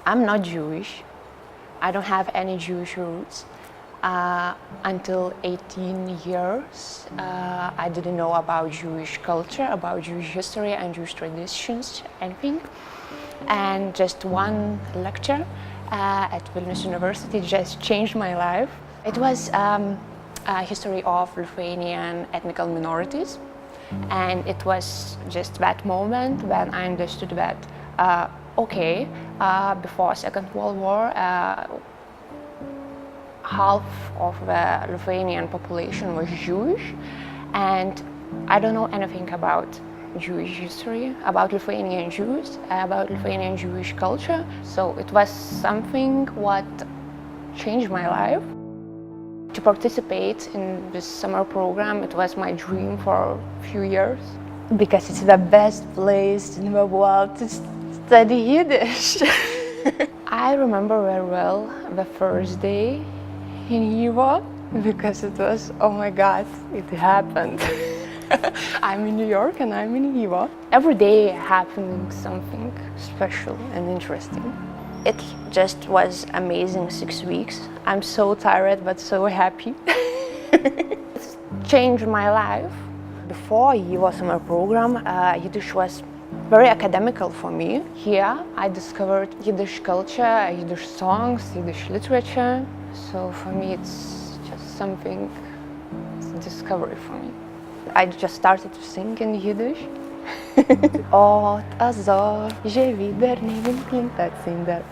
I'm not Jewish. I don't have any Jewish roots. Until 18 years, I didn't know about Jewish culture, about Jewish history and Jewish traditions, anything. And just one lecture at Vilnius University just changed my life. It was a history of Lithuanian ethnic minorities. And it was just that moment when I understood that, before Second World War, half of the Lithuanian population was Jewish, and I don't know anything about Jewish history, about Lithuanian Jews, about Lithuanian Jewish culture. So it was something what changed my life. To participate in this summer program, it was my dream for a few years. Because it's the best place in the world to study Yiddish. I remember very well the first day in YIVO, because it was, oh my God, it happened. I'm in New York and I'm in YIVO. Every day happening something special and interesting. It just was amazing 6 weeks. I'm so tired but so happy. It's changed my life. Before YIVO Summer Program, Yiddish was very academical for me. Here I discovered Yiddish culture, Yiddish songs, Yiddish literature. So for me it's just something, it's a discovery for me. I just started to sing in Yiddish. Ot azor, je wieder neben Kinder zinder,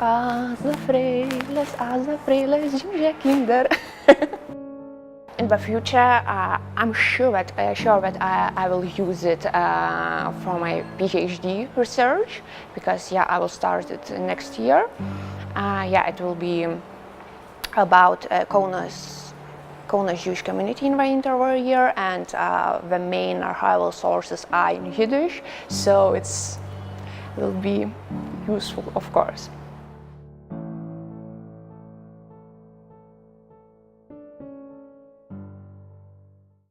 azafreles, jinge kinder. In the future, I'm sure that I will use it for my PhD research, because I will start it next year. It will be about Kaunas Jewish community in the interwar year, and the main archival sources are in Yiddish, so it will be useful, of course.